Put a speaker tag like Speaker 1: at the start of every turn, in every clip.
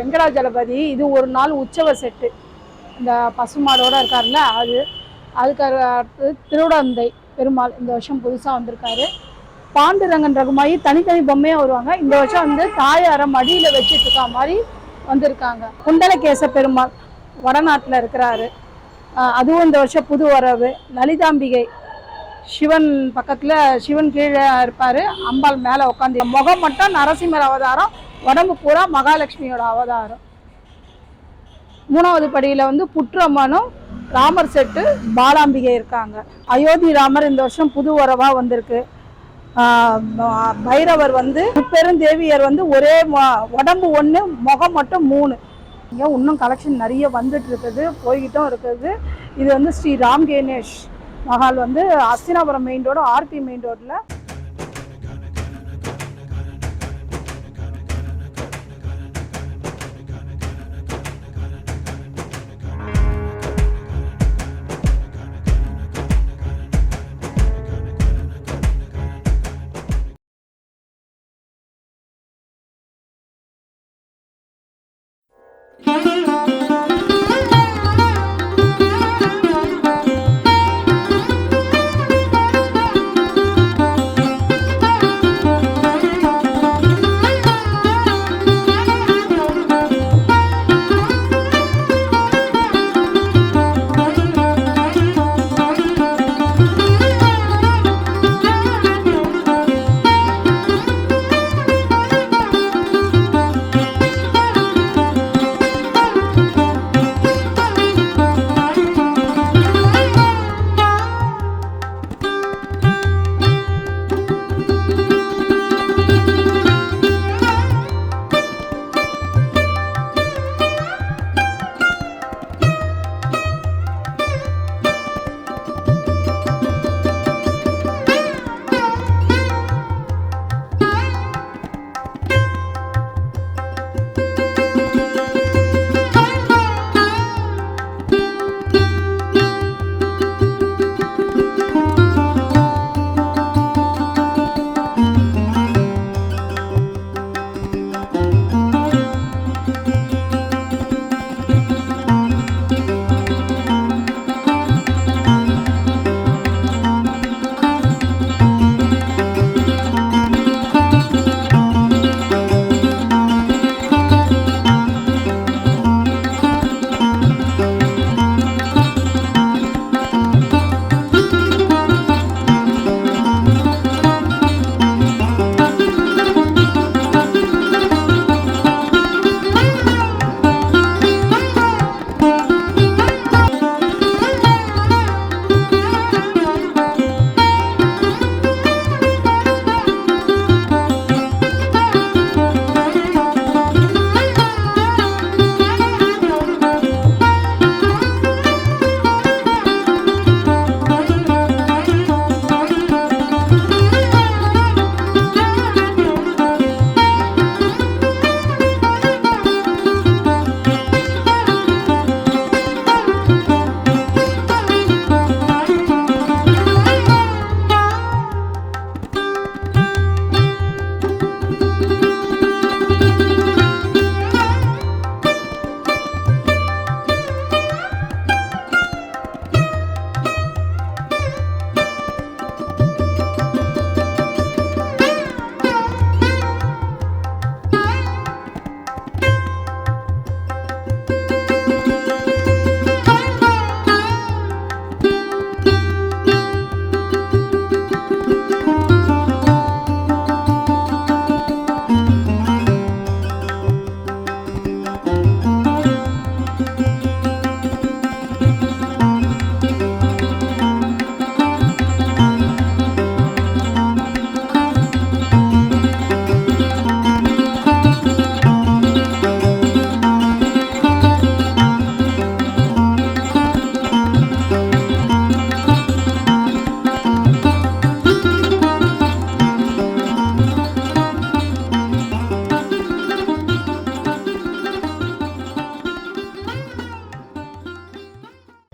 Speaker 1: வெங்கடாஜலபதி இது ஒரு நாள் உற்சவ செட்டு. இந்த பசுமாடோட இருக்காருல்ல அதுக்கு அடுத்து திருவிடந்தை பெருமாள் இந்த வருஷம் புதுசாக வந்திருக்காரு. பாண்டுரங்கன் ரகுமாயி தனித்தனி பொம்மையாக வருவாங்க. இந்த வருஷம் வந்து தாயாரை மடியில் வச்சுட்டு இருக்கா மாதிரி வந்திருக்காங்க. குண்டலகேச பெருமாள் வடநாட்டில் இருக்கிறாரு. அதுவும் இந்த வருஷம் புது வரவு. லலிதாம்பிகை சிவன் பக்கத்தில், சிவன் கீழே இருப்பார், அம்பாள் மேலே உட்காந்து. முகம் மட்டும் நரசிம்மர் அவதாரம், உடம்பு பூரா மகாலட்சுமியோட அவதாரம். மூணாவது படியில் வந்து புற்றம்மனும் ராமர் செட்டு பாலாம்பிகை இருக்காங்க. அயோத்தி ராமர் இந்த வருஷம் புது வரவாக வந்திருக்கு. பைரவர் வந்து முப்பெருந்தேவியர் வந்து ஒரே உடம்பு 1 முகம் மட்டும் 3. இங்கே இன்னும் கலெக்ஷன் நிறைய வந்துட்டு இருக்குது, போய்கிட்டும் இருக்குது. இது வந்து ஸ்ரீ ராம் கணேஷ் மஹால் வந்து Hastinapuram main road, RP main ரோட்டில்.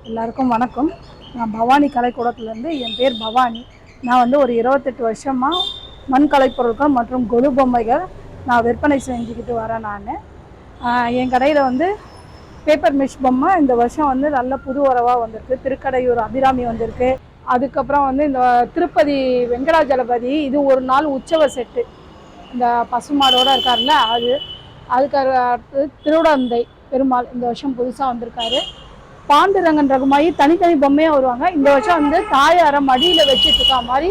Speaker 1: எல்லாருக்கும் வணக்கம். நான் பவானி கலைக்கூடத்துலேருந்து, என் பேர் பவானி. நான் வந்து ஒரு 28 வருஷமாக மண் கலைப்பொருட்கள் மற்றும் கொலு பொம்மைகள் நான் விற்பனை செஞ்சுக்கிட்டு வரேன். என் கடையில் வந்து பேப்பர் மிஷ் பொம்மை இந்த வருஷம் வந்து நல்ல புது வரவாக வந்திருக்கு. திருக்கடையூர் அபிராமி வந்திருக்கு. அதுக்கப்புறம் வந்து இந்த திருப்பதி வெங்கடாஜலபதி, இது ஒரு நாள் உற்சவ செட்டு, இந்த பசுமாடோடு இருக்கார்ல அதுக்கு அடுத்து திருவிடந்தை பெருமாள் இந்த வருஷம் புதுசாக வந்திருக்காரு. பாண்டுரங்கன் ரகுமாயி தனித்தனி பொம்மையாக வருவாங்க. இந்த வருஷம் வந்து தாயாரை மடியில் வச்சுட்டு இருக்கா மாதிரி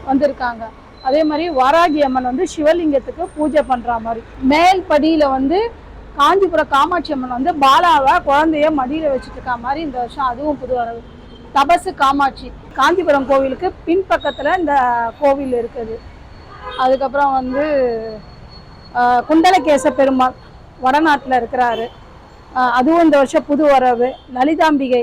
Speaker 1: வந்திருக்காங்க. அதே மாதிரி வாராகி அம்மன் வந்து சிவலிங்கத்துக்கு பூஜை பண்ணுற மாதிரி. மேல் படியில் வந்து காஞ்சிபுரம் காமாட்சி அம்மன் வந்து பாலாவை குழந்தைய மடியில் வச்சுட்டு இருக்கா மாதிரி இந்த வருஷம் அதுவும் புது வரவு. தபசு காமாட்சி காஞ்சிபுரம் கோவிலுக்கு பின்பக்கத்தில் இந்த கோவில் இருக்குது. அதுக்கப்புறம் வந்து குண்டலகேச பெருமாள் வடநாட்டில் இருக்கிறாரு, அதுவும் இந்த வருஷம் புது வரவு. லலிதாம்பிகை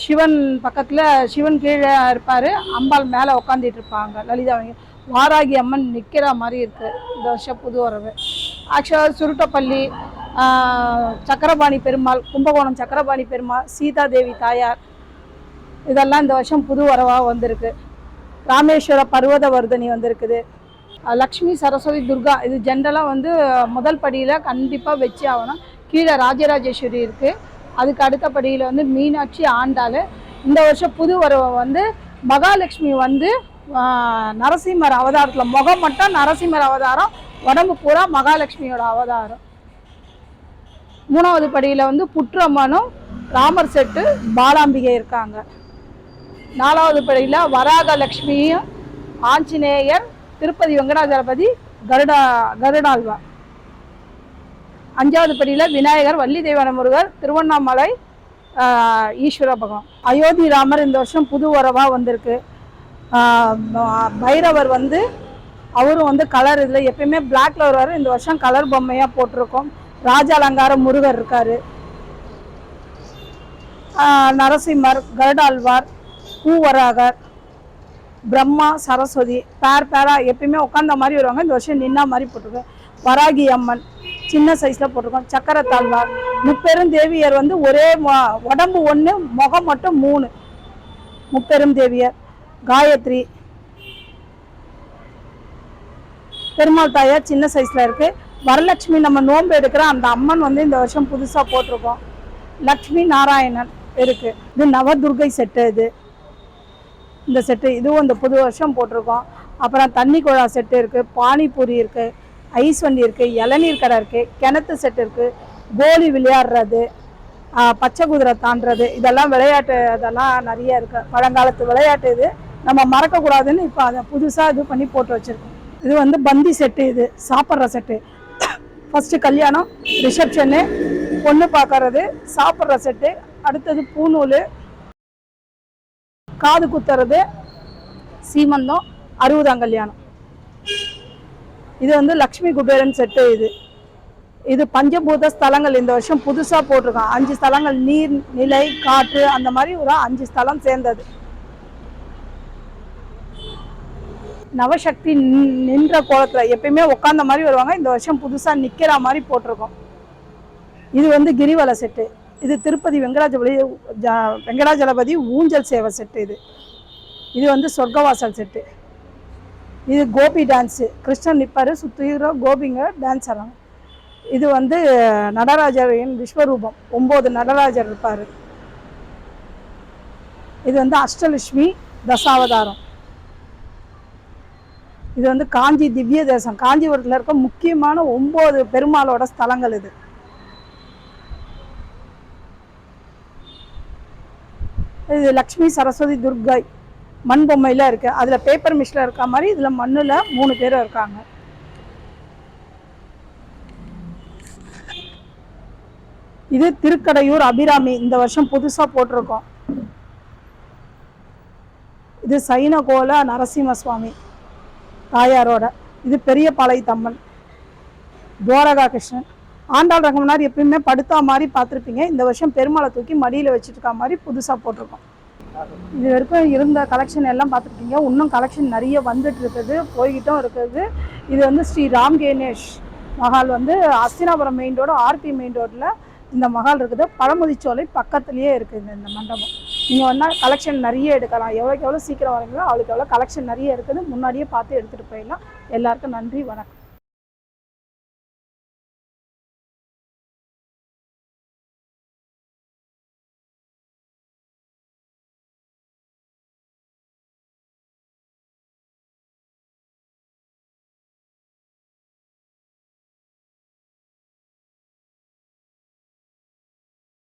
Speaker 1: சிவன் பக்கத்தில், சிவன் கீழே இருப்பார், அம்பாள் மேலே உட்காந்துட்டு இருப்பாங்க லலிதாம்பிகை. வாராகி அம்மன் நிற்கிற மாதிரி இருக்குது இந்த வருஷம் புது வரவு. ஆக்சுவலாக சுருட்டப்பள்ளி சக்கரபாணி பெருமாள், கும்பகோணம் சக்கரபாணி பெருமாள், சீதாதேவி தாயார், இதெல்லாம் இந்த வருஷம் புது வரவாக வந்திருக்கு. ராமேஸ்வர பர்வதவர்தனி வந்திருக்குது. லக்ஷ்மி சரஸ்வதி துர்கா, இது ஜென்ரலாக வந்து முதல் படியில் கண்டிப்பாக வச்சு ஆகணும். கீழே ராஜராஜேஸ்வரி இருக்குது. அதுக்கு அடுத்த படியில் வந்து மீனாட்சி ஆண்டாள். இந்த வருஷம் புது வரவை வந்து மகாலட்சுமி வந்து நரசிம்மர் அவதாரத்தில், முகம் மட்டும் நரசிம்மர் அவதாரம், உடம்பு பூரா மகாலட்சுமியோட அவதாரம். மூணாவது படியில் வந்து புற்றம்மனும் ராமர் செட்டு பாலாம்பிகை இருக்காங்க. நாலாவது படியில் வராகலட்சுமியும் ஆஞ்சநேயர், திருப்பதி வெங்கடாஜலபதி, கருடாழ்வார். அஞ்சாவது படியில் விநாயகர், வள்ளி தெய்வான முருகர், திருவண்ணாமலை ஈஸ்வர பகவான். அயோத்தி ராமர் இந்த வருஷம் புது வரவாக வந்திருக்கு. பைரவர் வந்து அவரும் வந்து கலர், இதில் எப்பயுமே பிளாக்ல வருவார், இந்த வருஷம் கலர் பொம்மையாக போட்டிருக்கோம். ராஜ அலங்கார முருகர் இருக்கார். நரசிம்மர், கருடாழ்வார், பூவராகர், பிரம்மா, சரஸ்வதி பேரா எப்பயுமே உட்காந்த மாதிரி வருவாங்க, இந்த வருஷம் நின்னா மாதிரி போட்டிருக்கோம். வராகி அம்மன் சின்ன சைஸில் போட்டிருக்கோம். சக்கரத்தாழ்வார், முப்பெரும் தேவியர் வந்து ஒரே உடம்பு ஒன்று, முகம் மட்டும் 3, முப்பெரும் தேவியர். காயத்ரி பெருமாள் தாயார் சின்ன சைஸில் இருக்குது. வரலட்சுமி நம்ம நோன்பு எடுக்கிற அந்த அம்மன் வந்து இந்த வருஷம் புதுசாக போட்டிருக்கோம். லக்ஷ்மி நாராயணன் இருக்குது. இது நவதுர்கை செட்டு, இந்த செட்டு இதுவும் இந்த புது வருஷம் போட்டிருக்கோம். அப்புறம் தண்ணி குழா செட்டு இருக்குது, பானிபூரி இருக்குது, ஐஸ் வண்டி இருக்குது, இளநீர் கடை இருக்குது, கிணத்து செட்டு இருக்குது, கோலி விளையாடுறது, பச்சை குதிரை தாண்டுறது, இதெல்லாம் விளையாட்டு, அதெல்லாம் நிறைய இருக்குது. பழங்காலத்து விளையாட்டு, இது நம்ம மறக்கக்கூடாதுன்னு இப்போ அதை புதுசாக இது பண்ணி போட்டு வச்சுருக்கோம். இது வந்து பந்தி செட்டு, இது சாப்பிட்ற செட்டு. ஃபஸ்ட்டு கல்யாணம், ரிசப்ஷனு, பொண்ணு பார்க்கறது, சாப்பிட்ற செட்டு, அடுத்தது பூநூல், காது குத்துறது, சீமந்தம், 60ஆம் கல்யாணம். இது வந்து லக்ஷ்மி குபேரன் செட்டு. இது பஞ்சபூத ஸ்தலங்கள் இந்த வருஷம் புதுசாக போட்டிருக்கான். 5 ஸ்தலங்கள், நீர், நிலை, காற்று, அந்த மாதிரி ஒரு 5 ஸ்தலம் சேர்ந்தது. நவசக்தி நின்ற கோலத்தில் எப்பயுமே உட்காந்த மாதிரி வருவாங்க, இந்த வருஷம் புதுசாக நிற்கிற மாதிரி போட்டிருக்கோம். இது வந்து கிரிவல செட்டு. இது திருப்பதி வெங்கடாஜலபதி ஊஞ்சல் சேவை செட்டு. இது வந்து சொர்க்கவாசல் செட்டு. இது கோபி டான்ஸு, கிருஷ்ணன் நிற்பார், சுற்றுகிற கோபிங்க டான்ஸ் ஆடுறாங்க. இது வந்து நடராஜரின் விஸ்வரூபம், 9 நடராஜர் இருப்பார். இது வந்து அஷ்டலட்சுமி தசாவதாரம். இது வந்து காஞ்சி திவ்ய தேசம், காஞ்சிபுரத்தில் இருக்க முக்கியமான 9 பெருமாளோட ஸ்தலங்கள். இது லக்ஷ்மி சரஸ்வதி துர்கை மண் பொம்மையில் இருக்குது. அதில் பேப்பர் மிஷில் இருக்க மாதிரி இதில் மண்ணில் 3 பேர் இருக்காங்க. இது திருக்கடையூர் அபிராமி இந்த வருஷம் புதுசாக போட்டிருக்கோம். இது சைனகோல நரசிம்ம சுவாமி தாயாரோட. இது பெரிய பாளையத்தம்மன், துவாரகா கிருஷ்ணன். ஆண்டாள் ரங்கமனார் எப்பயுமே படுத்தா மாதிரி பார்த்துருப்பீங்க, இந்த வருஷம் பெருமாளை தூக்கி மடியில் வச்சுருக்கா மாதிரி புதுசாக போட்டிருக்கோம். இது வரைக்கும் இருந்த கலெக்ஷன் எல்லாம் பார்த்துருக்கீங்க. இன்னும் கலெக்ஷன் நிறைய வந்துட்டு இருக்குது, போய்கிட்டும் இருக்குது. இது வந்து ஸ்ரீ ராம் கணேஷ் மஹால் வந்து Hastinapuram main road, RP main ரோட்டில் இந்த மஹால் இருக்குது. பழமுதிர்ச்சோலை பக்கத்துலேயே இருக்குது இந்த மண்டபம். நீங்கள் வந்தால் கலெக்ஷன் நிறைய எடுக்கலாம். எவ்வளோக்கு எவ்வளோ சீக்கிரம் வரீங்களோ அவளுக்கு எவ்வளோ கலெக்ஷன் நிறைய இருக்குது. முன்னாடியே பார்த்து எடுத்துகிட்டு போயிடலாம். எல்லாருக்கும் நன்றி, வணக்கம்.